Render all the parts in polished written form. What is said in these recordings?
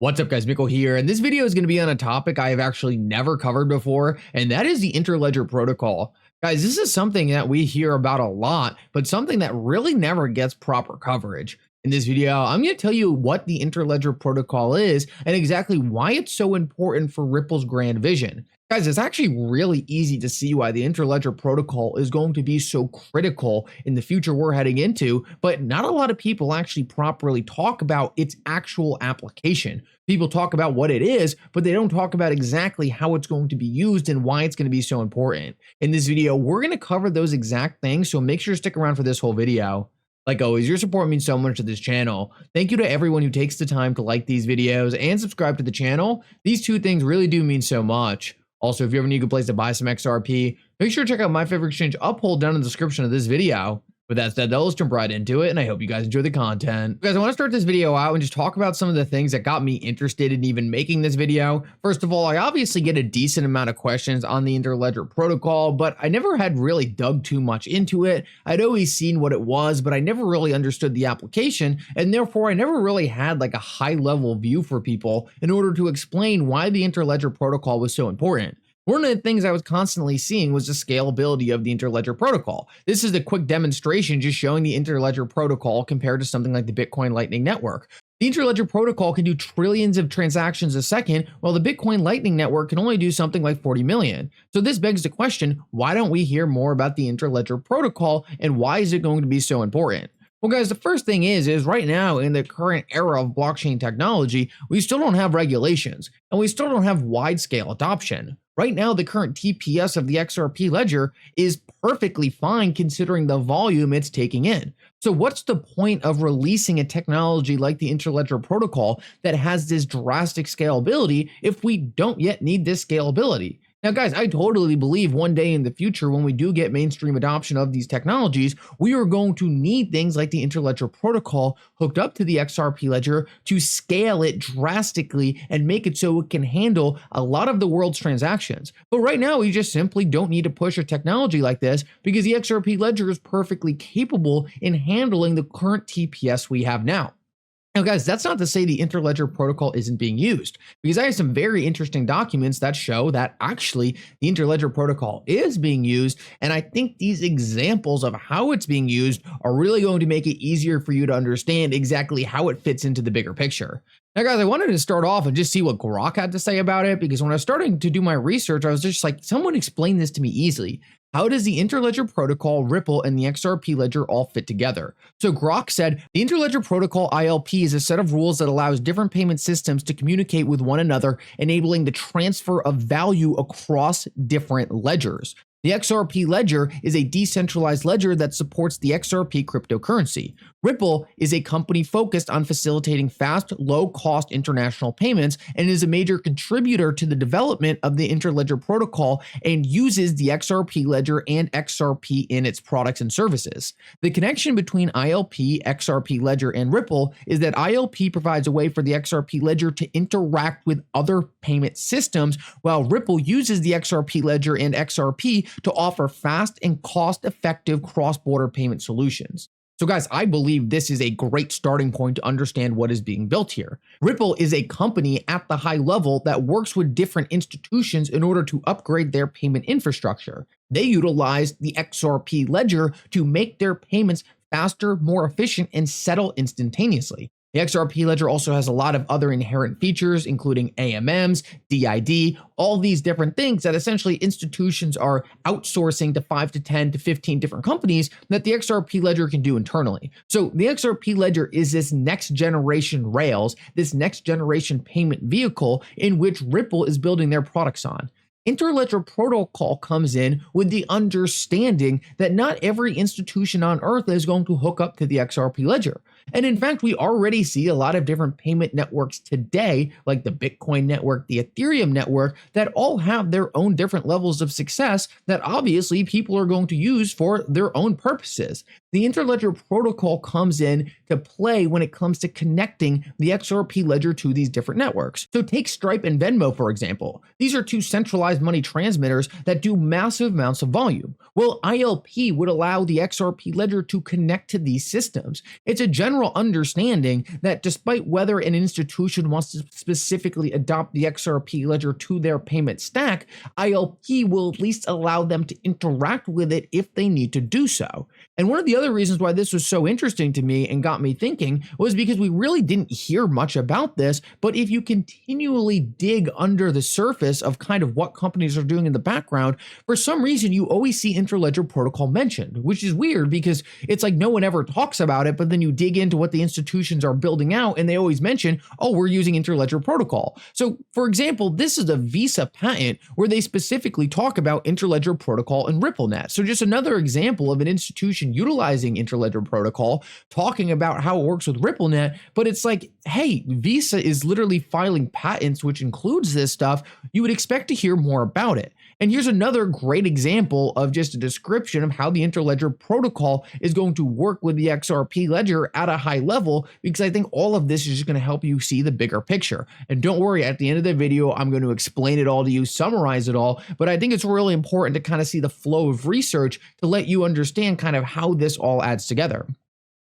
What's up guys, Mickle here, and this video is going to be on a topic I have actually never covered before, and that is the Interledger protocol. Guys, this is something that we hear about a lot, but something that really never gets proper coverage. In this video, I'm going to tell you what the Interledger protocol is and exactly why it's so important for Ripple's grand vision. Guys, it's actually really easy to see why the Interledger protocol is going to be so critical in the future we're heading into, but not a lot of people actually properly talk about its actual application. People talk about what it is, but they don't talk about exactly how it's going to be used and why it's going to be so important. In this video, we're going to cover those exact things, so make sure to stick around for this whole video. Like always, your support means so much to this channel. Thank you to everyone who takes the time to like these videos and subscribe to the channel. These two things really do mean so much. Also, if you ever need a good place to buy some XRP, make sure to check out my favorite exchange Uphold down in the description of this video. With that said, let's jump right into it, and I hope you guys enjoy the content. Guys, I want to start this video out and just talk about some of the things that got me interested in even making this video. First of all, I obviously get a decent amount of questions on the Interledger protocol, but I never had really dug too much into it. I'd always seen what it was, but I never really understood the application, and therefore I never really had like a high level view for people in order to explain why the Interledger protocol was so important. One of the things I was constantly seeing was the scalability of the Interledger protocol. This is a quick demonstration just showing the Interledger protocol compared to something like the Bitcoin Lightning Network. The Interledger protocol can do trillions of transactions a second, while the Bitcoin Lightning Network can only do something like 40 million. So this begs the question, why don't we hear more about the Interledger protocol and why is it going to be so important? Well, guys, the first thing is right now in the current era of blockchain technology, we still don't have regulations and we still don't have wide scale adoption. Right now, the current TPS of the XRP Ledger is perfectly fine considering the volume it's taking in. So what's the point of releasing a technology like the Interledger protocol that has this drastic scalability if we don't yet need this scalability? Now, guys, I totally believe one day in the future when we do get mainstream adoption of these technologies, we are going to need things like the Interledger protocol hooked up to the XRP Ledger to scale it drastically and make it so it can handle a lot of the world's transactions. But right now, we just simply don't need to push a technology like this because the XRP Ledger is perfectly capable in handling the current TPS we have now. Now, guys, that's not to say the Interledger protocol isn't being used, because I have some very interesting documents that show that actually the Interledger protocol is being used, and I think these examples of how it's being used are really going to make it easier for you to understand exactly how it fits into the bigger picture. Now, guys, I wanted to start off and just see what Grok had to say about it, because when I was starting to do my research, I was just like, someone explain this to me easily. How does the Interledger protocol, Ripple, and the XRP Ledger all fit together? So Grok said, the Interledger protocol ILP is a set of rules that allows different payment systems to communicate with one another, enabling the transfer of value across different ledgers. The XRP Ledger is a decentralized ledger that supports the XRP cryptocurrency. Ripple is a company focused on facilitating fast, low-cost international payments and is a major contributor to the development of the Interledger protocol and uses the XRP Ledger and XRP in its products and services. The connection between ILP, XRP Ledger, and Ripple is that ILP provides a way for the XRP Ledger to interact with other payment systems, while Ripple uses the XRP Ledger and XRP to offer fast and cost-effective cross-border payment solutions. So guys, I believe this is a great starting point to understand what is being built here. Ripple is a company at the high level that works with different institutions in order to upgrade their payment infrastructure. They utilize the XRP Ledger to make their payments faster, more efficient, and settle instantaneously. The XRP Ledger also has a lot of other inherent features, including AMMs, DID, all these different things that essentially institutions are outsourcing to 5 to 10 to 15 different companies that the XRP Ledger can do internally. So the XRP Ledger is this next generation rails, this next generation payment vehicle in which Ripple is building their products on. Interledger protocol comes in with the understanding that not every institution on earth is going to hook up to the XRP Ledger. And in fact, we already see a lot of different payment networks today, like the Bitcoin network, the Ethereum network, that all have their own different levels of success that obviously people are going to use for their own purposes. The Interledger protocol comes in to play when it comes to connecting the XRP Ledger to these different networks. So take Stripe and Venmo, for example. These are two centralized money transmitters that do massive amounts of volume. Well, ILP would allow the XRP Ledger to connect to these systems. It's a general general understanding that despite whether an institution wants to specifically adopt the XRP ledger to their payment stack, ILP will at least allow them to interact with it if they need to do so. And one of the other reasons why this was so interesting to me and got me thinking was because we really didn't hear much about this, but if you continually dig under the surface of kind of what companies are doing in the background, for some reason you always see Interledger Protocol mentioned, which is weird because it's like no one ever talks about it, but then you dig into what the institutions are building out and they always mention, oh, we're using Interledger Protocol. So for example, this is a Visa patent where they specifically talk about Interledger Protocol and RippleNet. So just another example of an institution utilizing Interledger Protocol, talking about how it works with RippleNet, but it's like, hey, Visa is literally filing patents, which includes this stuff. You would expect to hear more about it. And here's another great example of just a description of how the Interledger Protocol is going to work with the XRP Ledger at a high level, because I think all of this is just going to help you see the bigger picture. And don't worry, at the end of the video, I'm going to explain it all to you, summarize it all, but I think it's really important to kind of see the flow of research to let you understand kind of how this all adds together.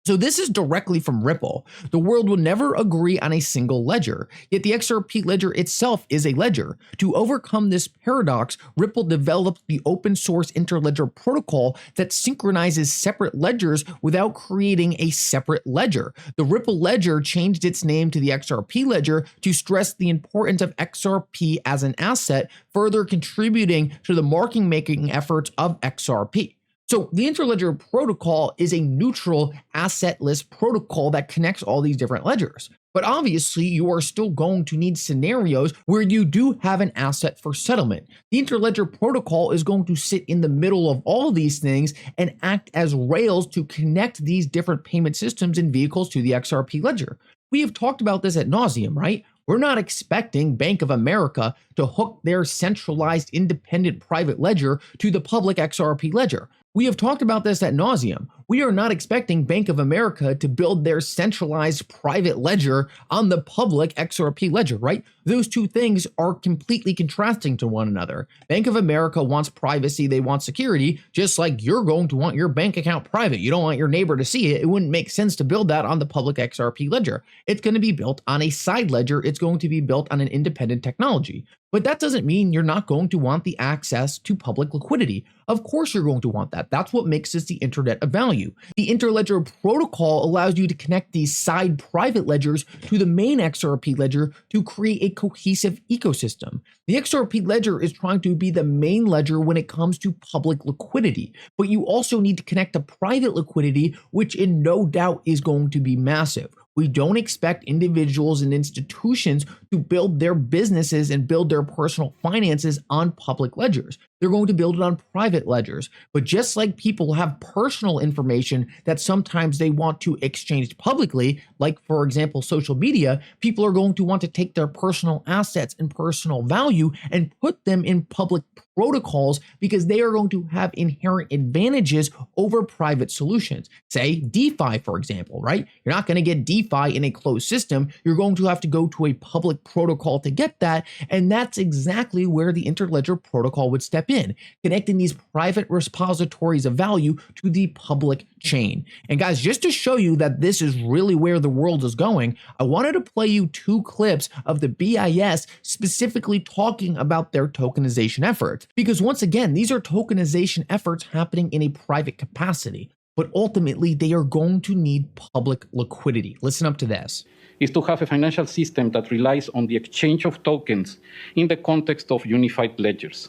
So this is directly from Ripple. The world will never agree on a single ledger, yet the XRP ledger itself is a ledger. To overcome this paradox, Ripple developed the open source Interledger protocol that synchronizes separate ledgers without creating a separate ledger. The Ripple ledger changed its name to the XRP ledger to stress the importance of XRP as an asset, further contributing to the market-making efforts of XRP. So the Interledger protocol is a neutral assetless protocol that connects all these different ledgers. But obviously you are still going to need scenarios where you do have an asset for settlement. The Interledger protocol is going to sit in the middle of all of these things and act as rails to connect these different payment systems and vehicles to the XRP ledger. We have talked about this ad nauseum, right? We're not expecting Bank of America to hook their centralized independent private ledger to the public XRP ledger. We have talked about this ad nauseum. We are not expecting Bank of America to build their centralized private ledger on the public XRP ledger, right? Those two things are completely contrasting to one another. Bank of America wants privacy, they want security, just like you're going to want your bank account private. You don't want your neighbor to see it. It wouldn't make sense to build that on the public XRP ledger. It's going to be built on a side ledger. It's going to be built on an independent technology. But that doesn't mean you're not going to want the access to public liquidity. Of course you're going to want that. That's what makes this the internet of value. The Interledger protocol allows you to connect these side private ledgers to the main XRP ledger to create a cohesive ecosystem. The XRP ledger is trying to be the main ledger when it comes to public liquidity, but you also need to connect to private liquidity, which in no doubt is going to be massive. We don't expect individuals and institutions to build their businesses and build their personal finances on public ledgers. They're going to build it on private ledgers. But just like people have personal information that sometimes they want to exchange publicly, like for example, social media, people are going to want to take their personal assets and personal value and put them in public protocols because they are going to have inherent advantages over private solutions. Say DeFi, for example, right? You're not going to get DeFi in a closed system. You're going to have to go to a public protocol to get that. And that's exactly where the Interledger protocol would step in, connecting these private repositories of value to the public chain. And guys, just to show you that this is really where the world is going, I wanted to play you two clips of the BIS specifically talking about their tokenization efforts. Because once again, these are tokenization efforts happening in a private capacity, but ultimately they are going to need public liquidity. Listen up to this. Is to have a financial system that relies on the exchange of tokens in the context of unified ledgers.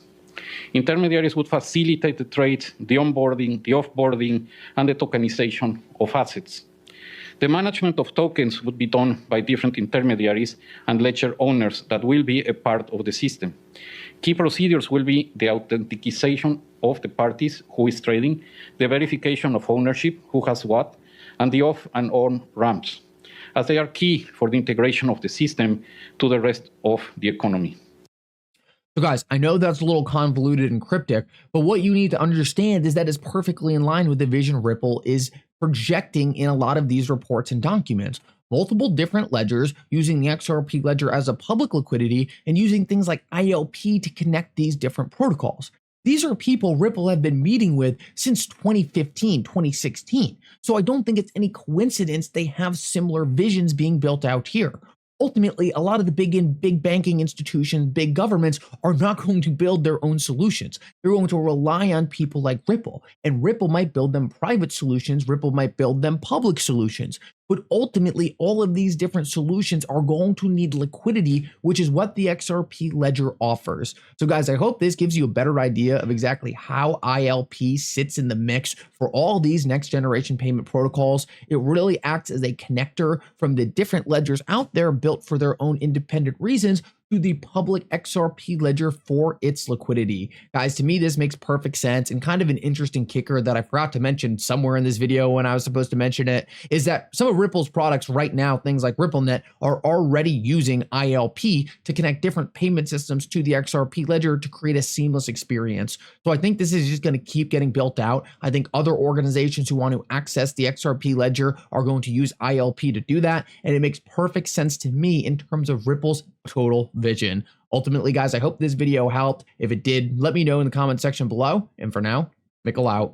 Intermediaries would facilitate the trade, the onboarding, the offboarding, and the tokenization of assets. The management of tokens would be done by different intermediaries and ledger owners that will be a part of the system. Key procedures will be the authentication of the parties who is trading, the verification of ownership, who has what, and the off and on ramps, as they are key for the integration of the system to the rest of the economy. So guys, I know that's a little convoluted and cryptic, but what you need to understand is that it's perfectly in line with the vision Ripple is projecting in a lot of these reports and documents. Multiple different ledgers using the XRP ledger as a public liquidity and using things like ILP to connect these different protocols. These are people Ripple have been meeting with since 2015, 2016. So I don't think it's any coincidence they have similar visions being built out here. Ultimately, a lot of the big banking institutions, big governments are not going to build their own solutions. They're going to rely on people like Ripple, and Ripple might build them private solutions. Ripple might build them public solutions. But ultimately, all of these different solutions are going to need liquidity, which is what the XRP Ledger offers. So guys, I hope this gives you a better idea of exactly how ILP sits in the mix for all these next generation payment protocols. It really acts as a connector from the different ledgers out there built for their own independent reasons to the public XRP Ledger for its liquidity. Guys, to me, this makes perfect sense, and kind of an interesting kicker that I forgot to mention somewhere in this video when I was supposed to mention it is that some of Ripple's products right now, things like RippleNet, are already using ILP to connect different payment systems to the XRP Ledger to create a seamless experience. So I think this is just going to keep getting built out. I think other organizations who want to access the XRP Ledger are going to use ILP to do that, and it makes perfect sense to me in terms of Ripple's total vision. Ultimately, guys, I hope this video helped. If it did, let me know in the comment section below. And for now, Mickle out.